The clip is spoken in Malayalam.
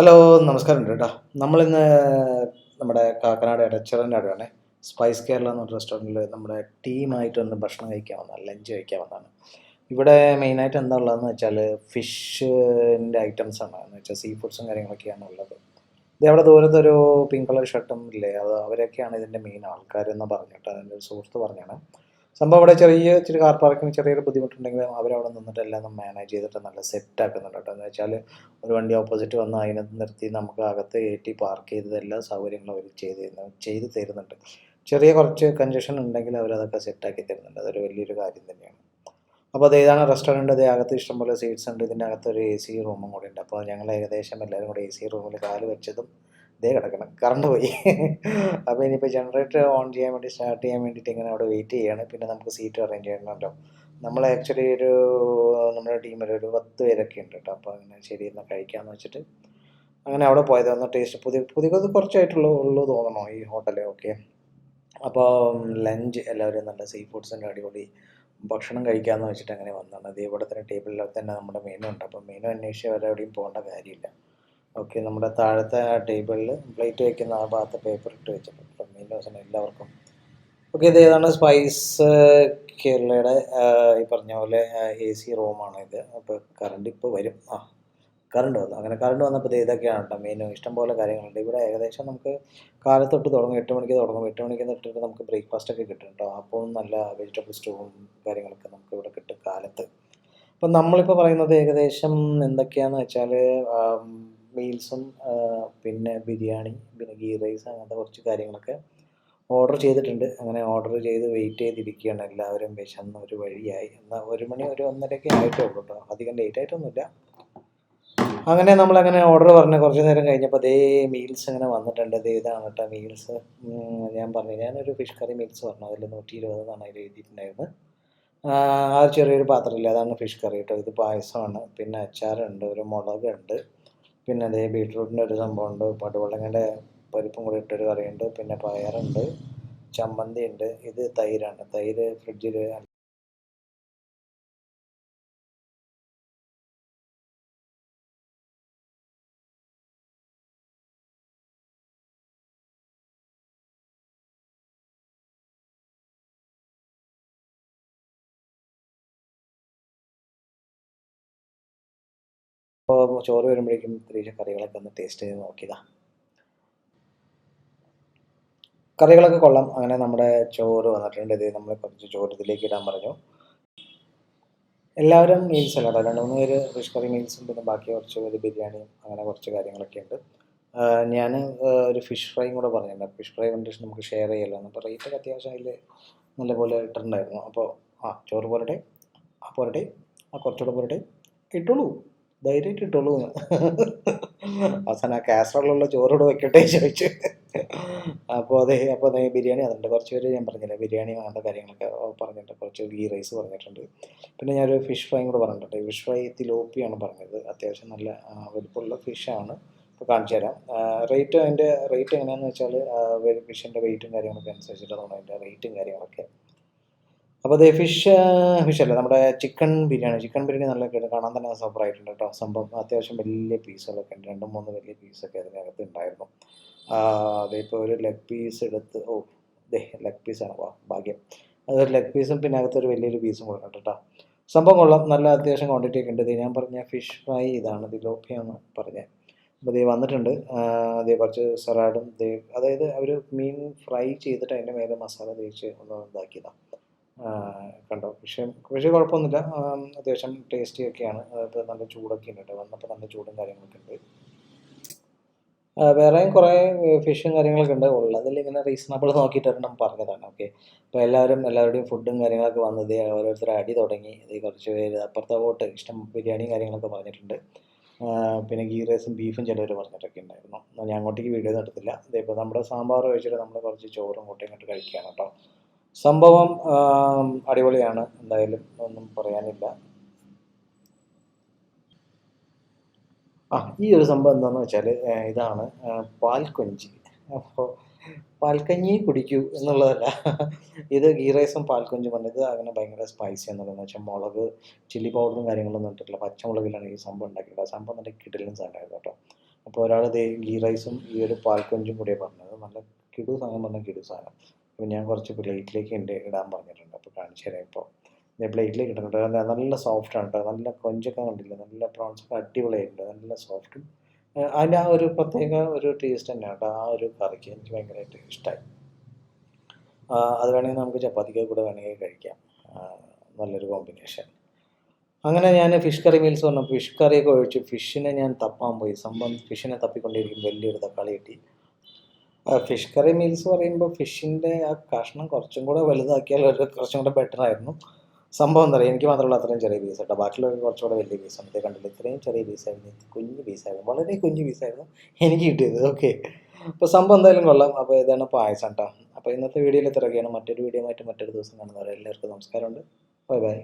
ഹലോ, നമസ്കാരം കേട്ടോ. നമ്മളിന്ന് നമ്മുടെ കാക്കനാട് എടച്ചറിൻ്റെ അവിടെയാണ് സ്പൈസ് കേരള എന്ന് പറഞ്ഞ റെസ്റ്റോറൻറ്റിൽ നമ്മുടെ ടീമായിട്ടൊന്ന് ഭക്ഷണം കഴിക്കാൻ വന്നതാണ്, ലഞ്ച് കഴിക്കാൻ വന്നതാണ്. ഇവിടെ മെയിനായിട്ട് എന്താ ഉള്ളതെന്ന് വെച്ചാൽ ഫിഷിൻ്റെ ഐറ്റംസാണ്, എന്ന് വെച്ചാൽ സീ ഫുഡ്സും കാര്യങ്ങളൊക്കെയാണ് ഉള്ളത്. ഇത് അവിടെ ദൂരത്തൊരു പിങ്ക് കളർ ഷർട്ടും ഇല്ലേ, അവരൊക്കെയാണ് ഇതിൻ്റെ മെയിൻ ആൾക്കാരെന്ന് പറഞ്ഞിട്ട് എൻ്റെ ഒരു സുഹൃത്ത് പറഞ്ഞാണ്. സംഭവം ഇവിടെ ഇച്ചിരി കാർ പാർക്കിംഗ് ചെറിയൊരു ബുദ്ധിമുട്ടുണ്ടെങ്കിലും അവരവിടെ നിന്നിട്ട് എല്ലാം മാനേജ് ചെയ്തിട്ട് നല്ല സെറ്റ് ആക്കുന്നുണ്ട് കേട്ടോ. എന്ന് വെച്ചാൽ ഒരു വണ്ടി ഓപ്പോസിറ്റ് വന്ന് അതിനെ നിർത്തി നമുക്ക് അകത്ത് കയറ്റി പാർക്ക് ചെയ്തത് എല്ലാ സൗകര്യങ്ങളും അവർ ചെയ്ത് തരുന്നുണ്ട്. ചെറിയ കുറച്ച് കൺജഷൻ ഉണ്ടെങ്കിൽ അവരതൊക്കെ സെറ്റാക്കി തരുന്നുണ്ട്. അതൊരു വലിയൊരു കാര്യം തന്നെയാണ്. അപ്പോൾ അത് ഏതാണ് റെസ്റ്റോറൻറ്റ്, അത് അകത്ത് ഇഷ്ടംപോലെ സീറ്റ്സ് ഉണ്ട്. ഇതിൻ്റെ അകത്തൊരു എ സി റൂമും കൂടി ഉണ്ട്. അപ്പോൾ ഞങ്ങൾ ഏകദേശം എല്ലാവരും കൂടി എ സി റൂമിൽ കാല് വെച്ചതും ഇതേ കിടക്കണം, കറണ്ട് പോയി. അപ്പോൾ ഇനിയിപ്പോൾ ജനറേറ്റർ ഓൺ ചെയ്യാൻ വേണ്ടി സ്റ്റാർട്ട് ചെയ്യാൻ വേണ്ടിയിട്ട് ഇങ്ങനെ അവിടെ വെയിറ്റ് ചെയ്യുകയാണ്. പിന്നെ നമുക്ക് സീറ്റ് അറേഞ്ച് ചെയ്യണമല്ലോ. നമ്മൾ ആക്ച്വലി നമ്മുടെ ടീമിൽ ഒരു 10 പേരൊക്കെ ഉണ്ട് കേട്ടോ. അപ്പോൾ അങ്ങനെ ശരി എന്നാൽ കഴിക്കാമെന്ന് വെച്ചിട്ട് അങ്ങനെ അവിടെ പോയത്. ഒന്ന് ടേസ്റ്റ് പുതിയത് കുറച്ചായിട്ടുള്ളൂ തോന്നണോ ഈ ഹോട്ടൽ. ഓക്കെ, അപ്പോൾ ലഞ്ച് എല്ലാവരും നല്ല സീ ഫുഡ്സിൻ്റെ അടിപൊളി ഭക്ഷണം കഴിക്കാമെന്ന് വെച്ചിട്ട് അങ്ങനെ വന്നതാണ്. അത് ഇവിടെ തന്നെ ടേബിളിൽ തന്നെ നമ്മുടെ മെനു ഉണ്ട്. അപ്പോൾ മെനു അന്വേഷിച്ച് അവരെവിടെയും പോകേണ്ട കാര്യമില്ല. ഓക്കെ, നമ്മുടെ താഴത്തെ ടേബിളിൽ പ്ലേറ്റ് വയ്ക്കുന്ന ആ ഭാഗത്ത് പേപ്പർ ഇട്ട് വെച്ചിട്ടുണ്ട് മെനൂസിന് എല്ലാവർക്കും. ഓക്കെ, ഇത് ഏതാണ് സ്പൈസ് കേരളയുടെ ഈ പറഞ്ഞ പോലെ എ സി റൂമാണ് ഇത്. അപ്പോൾ കറണ്ട് ഇപ്പോൾ വരും. കറണ്ട് വന്നു. അങ്ങനെ കറണ്ട് വന്നപ്പോൾ ഇതൊക്കെയാണ് കേട്ടോ മെനു. ഇഷ്ടംപോലെ കാര്യങ്ങളുണ്ട് ഇവിടെ. ഏകദേശം നമുക്ക് കാലത്തൊട്ട് തുടങ്ങും, 8 മണിക്ക് തുടങ്ങും. 8 മണിക്ക് തൊട്ടിട്ട് നമുക്ക് ബ്രേക്ക്ഫാസ്റ്റൊക്കെ കിട്ടും കേട്ടോ. അപ്പോൾ നല്ല വെജിറ്റബിൾ സ്റ്റൂവും കാര്യങ്ങളൊക്കെ നമുക്ക് ഇവിടെ കിട്ടും കാലത്ത്. അപ്പം നമ്മളിപ്പോൾ പറയുന്നത് ഏകദേശം എന്തൊക്കെയാണെന്ന് വെച്ചാൽ മീൽസും പിന്നെ ബിരിയാണി, പിന്നെ ഗീ റൈസ്, അങ്ങനത്തെ കുറച്ച് കാര്യങ്ങളൊക്കെ ഓർഡർ ചെയ്തിട്ടുണ്ട്. അങ്ങനെ ഓർഡർ ചെയ്ത് വെയിറ്റ് ചെയ്തിരിക്കുകയാണ് എല്ലാവരും. വിശന്ന് ഒരു വഴിയായി. എന്നാൽ 1 മണി 1:30 ആയിട്ടേ ഉള്ളൂ കേട്ടോ, അധികം ലേറ്റ് ആയിട്ടൊന്നുമില്ല. അങ്ങനെ നമ്മളങ്ങനെ ഓർഡർ പറഞ്ഞ് കുറച്ച് നേരം കഴിഞ്ഞപ്പോൾ മീൽസ് അങ്ങനെ വന്നിട്ടുണ്ട്. ഇതാണ് കേട്ടോ മീൽസ്. ഞാൻ പറഞ്ഞു, ഞാനൊരു ഫിഷ് കറി മീൽസ് പറഞ്ഞു. അതിൽ 120 എന്നാണ് അതിൽ എഴുതിയിട്ടുണ്ടായിരുന്നത്. ആ ചെറിയൊരു പാത്രമില്ല, അതാണ് ഫിഷ് കറി കേട്ടോ. ഇത് പായസമാണ്, പിന്നെ അച്ചാറുണ്ട്, ഒരു മുളകുണ്ട്, പിന്നെ ബീട്രൂട്ടിൻ്റെ ഒരു സംഭവമുണ്ട്, പടുവളങ്ങയുടെ പരിപ്പും കൂടി ഇട്ടൊരു കറിയുണ്ട്, പിന്നെ പയറുണ്ട്, ചമ്മന്തി ഉണ്ട്. ഇത് തൈരാണ്. തൈര് ഫ്രിഡ്ജിൽ ചോറ് വരുമ്പോഴേക്കും ഇത്തിരി കറികളൊക്കെ ഒന്ന് ടേസ്റ്റ് ചെയ്ത് നോക്കിയതാണ്. കറികളൊക്കെ കൊള്ളാം. അങ്ങനെ നമ്മുടെ ചോറ് വന്നിട്ടുണ്ട്. നമ്മൾ കുറച്ച് ചോറ് ഇതിലേക്ക് ഇടാൻ പറഞ്ഞു. എല്ലാവരും മീൽസ് അല്ല കേട്ടോ, 2-3 പേര് ഫിഷ് കറി മീൽസും പിന്നെ ബാക്കി കുറച്ച് പേര് ബിരിയാണിയും, അങ്ങനെ കുറച്ച് കാര്യങ്ങളൊക്കെ ഉണ്ട്. ഞാൻ ഒരു ഫിഷ് ഫ്രൈയും കൂടെ പറഞ്ഞിട്ടുണ്ട്. ഫിഷ് ഫ്രൈ കണ്ടീഷൻ നമുക്ക് ഷെയർ ചെയ്യല്ലോ. അപ്പോൾ റേറ്റൊക്കെ അത്യാവശ്യം അതിൽ നല്ലപോലെ ഇട്ടിട്ടുണ്ടായിരുന്നു. അപ്പോൾ ചോറ് പോരട്ടെ, പോരട്ടെ, കുറച്ചുകൂടെ പോരട്ടെ, ഇട്ടോളൂ, ധൈര്യമായിട്ട് ഇട്ടോളൂ. അവസാനം ആ കാസറോളിലുള്ള ചോറോട് വെക്കട്ടെ ചോദിച്ചു. അപ്പോൾ ബിരിയാണി അതുണ്ട്. കുറച്ച് പേര് ഞാൻ പറഞ്ഞില്ല ബിരിയാണി അങ്ങനത്തെ കാര്യങ്ങളൊക്കെ പറഞ്ഞിട്ടുണ്ട്. കുറച്ച് ഗീ റൈസ് പറഞ്ഞിട്ടുണ്ട്. പിന്നെ ഞാനൊരു ഫിഷ് ഫ്രൈയും കൂടെ പറഞ്ഞിട്ടുണ്ട്. ഫിഷ് ഫ്രൈ തിലോപ്പിയാണ് പറഞ്ഞത്. അത്യാവശ്യം നല്ല വലിപ്പമുള്ള ഫിഷാണ്. ഇപ്പോൾ കാണിച്ചു തരാം. അതിൻ്റെ റേറ്റ് എങ്ങനെയാണെന്ന് വെച്ചാൽ ഫിഷിൻ്റെ വെയിറ്റും കാര്യങ്ങളൊക്കെ അനുസരിച്ചിട്ടാണ് അതിൻ്റെ റേറ്റും കാര്യങ്ങളൊക്കെ. അപ്പോൾ ഫിഷല്ല, നമ്മുടെ ചിക്കൻ ബിരിയാണി നല്ല കാണാൻ തന്നെ സൂപ്പറായിട്ടുണ്ട് കേട്ടോ. സംഭവം അത്യാവശ്യം വലിയ പീസുകളൊക്കെ ഉണ്ട്. 2-3 വലിയ പീസൊക്കെ അതിനകത്ത് ഉണ്ടായിരുന്നു. അതിപ്പോൾ ഒരു ലെഗ് പീസ് എടുത്ത് ലെഗ് പീസാണ്, ഭാഗ്യം. അതൊരു ലെഗ് പീസും പിന്നെ അകത്തൊരു വലിയൊരു പീസും കൊടുക്കണം കേട്ടോ. സംഭവം കൊള്ളാം, നല്ല അത്യാവശ്യം ക്വാണ്ടിറ്റി ഒക്കെ ഉണ്ട്. ഞാൻ പറഞ്ഞ ഫിഷ് ഫ്രൈ ഇതാണ്, തിലോപ്പിയാന്ന് പറഞ്ഞത്. അപ്പോൾ വന്നിട്ടുണ്ട്. കുറച്ച് സലാഡും അതായത് അവർ മീൻ ഫ്രൈ ചെയ്തിട്ട് അതിൻ്റെ മേലെ മസാല തേച്ച് ഒന്ന് ഇതാക്കിയതാണ്. കണ്ടോ, പക്ഷേ കുഴപ്പമൊന്നുമില്ല. അത്യാവശ്യം ടേസ്റ്റി ഒക്കെയാണ്. ഇപ്പോൾ നല്ല ചൂടൊക്കെ ഉണ്ട് കേട്ടോ. വന്നപ്പോൾ നല്ല ചൂടും കാര്യങ്ങളൊക്കെ ഉണ്ട്. വേറെയും കുറേ ഫിഷും കാര്യങ്ങളൊക്കെ ഉണ്ട്. ഉള്ളതിൽ ഇങ്ങനെ റീസണബിൾ നോക്കിയിട്ടൊരെണ്ണം പറഞ്ഞതാണ്. ഓക്കെ, അപ്പോൾ എല്ലാവരുടെയും ഫുഡും കാര്യങ്ങളൊക്കെ വന്നത് ഓരോരുത്തർ അടി തുടങ്ങി. കുറച്ച് പേര് അപ്പുറത്തെ പോട്ട് ഇഷ്ടം ബിരിയാണിയും കാര്യങ്ങളൊക്കെ പറഞ്ഞിട്ടുണ്ട്. പിന്നെ ഗീ റൈസും ബീഫും ചിലവർ പറഞ്ഞിട്ടൊക്കെ ഉണ്ടായിരുന്നു. ഞാൻ അങ്ങോട്ടേക്ക് വീഡിയോ എടുത്തില്ല. ഇപ്പോൾ നമ്മുടെ സാമ്പാർ കഴിച്ചിട്ട് നമ്മൾ കുറച്ച് ചോറും കൂട്ടി ഇങ്ങോട്ട് കഴിക്കുകയാണ് കേട്ടോ. സംഭവം അടിപൊളിയാണ്, എന്തായാലും ഒന്നും പറയാനില്ല. ഈ ഒരു സംഭവം എന്താണെന്ന് വെച്ചാൽ ഇതാണ് പാൽക്കൊഞ്ച്. അപ്പോൾ പാൽക്കഞ്ഞി കുടിക്കൂ എന്നുള്ളതല്ല, ഇത് ഗീ റൈസും പാൽക്കൊഞ്ചും പറഞ്ഞത് അങ്ങനെ ഭയങ്കര സ്പൈസി എന്നുള്ളതെന്ന് വെച്ചാൽ ചില്ലി പൗഡറും കാര്യങ്ങളൊന്നും ഇട്ടിട്ടില്ല. പച്ചമുളകിലാണ് ഈ സംഭവം ഉണ്ടാക്കിയത്. സംഭവം നല്ല കിടിലൻ സാധനമായിരുന്നു കേട്ടോ. അപ്പോൾ ഒരാൾ ഗീ റൈസും ഈ ഒരു പാൽക്കൊഞ്ചും കൂടിയാണ് പറഞ്ഞത്. നല്ല കിടു സാധനം പറഞ്ഞാൽ കിടു സാധനം. അപ്പോൾ ഞാൻ കുറച്ച് പ്ലേറ്റിലേക്ക് ഇടാൻ പറഞ്ഞിട്ടുണ്ട്. അപ്പോൾ കാണിച്ചു തരാം. ഇപ്പോൾ പ്ലേറ്റിലേക്ക് ഇട്ടിട്ടുണ്ട്. നല്ല സോഫ്റ്റാണ് കേട്ടോ. നല്ല കൊഞ്ചൊക്കെ കണ്ടില്ല, നല്ല പ്രോൺസൊക്കെ അടിപൊളിയായിട്ടുണ്ട്, നല്ല സോഫ്റ്റും. അതിൻ്റെ ആ ഒരു പ്രത്യേക ഒരു ടേസ്റ്റ് തന്നെയാണ് കേട്ടോ ആ ഒരു കറിക്ക്. എനിക്ക് ഭയങ്കരമായിട്ട് ഇഷ്ടമായി. അത് വേണമെങ്കിൽ നമുക്ക് ചപ്പാത്തിക്ക് കൂടെ വേണമെങ്കിൽ കഴിക്കാം. നല്ലൊരു കോമ്പിനേഷൻ. അങ്ങനെ ഞാൻ ഫിഷ് കറി മീൽസ് പറഞ്ഞു. ഫിഷ് കറിയൊക്കെ ഒഴിച്ച് ഫിഷിനെ ഞാൻ തപ്പാൻ പോയി. സംഭവം ഫിഷിനെ തപ്പിക്കൊണ്ടിരിക്കും, വലിയൊരു തക്കാളി കിട്ടി. ഫിഷ് കറി മീൽസ് പറയുമ്പോൾ ഫിഷിൻ്റെ ആ കഷ്ണം കുറച്ചും കൂടെ വലുതാക്കിയാൽ കുറച്ചും കൂടെ ബെറ്റർ ആയിരുന്നു. സംഭവം എന്താ പറയുക, എനിക്ക് മാത്രമല്ല അത്രയും ചെറിയ പീസ് കേട്ടോ. ബാക്കിയുള്ളവർക്ക് കുറച്ചുകൂടെ വലിയ പീസാണ്. ഇത് കണ്ടില്ല, ഇത്രയും ചെറിയ പീസായിരുന്നു, കുഞ്ഞു പീസായിരുന്നു, വളരെ കുഞ്ഞു പീസായിരുന്നു എനിക്ക് കിട്ടിയത്. ഓക്കെ, അപ്പോൾ സംഭവം എന്തായാലും കൊള്ളാം. അപ്പോൾ ഇതാണ് പായസം കേട്ടോ. അപ്പോൾ ഇന്നത്തെ വീഡിയോയിൽ ഇത്രയൊക്കെയാണ്. മറ്റൊരു വീഡിയോ ആയിട്ട് മറ്റൊരു ദിവസം കാണുന്നവരെ എല്ലാവർക്കും നമസ്കാരമുണ്ട്. Bye bye.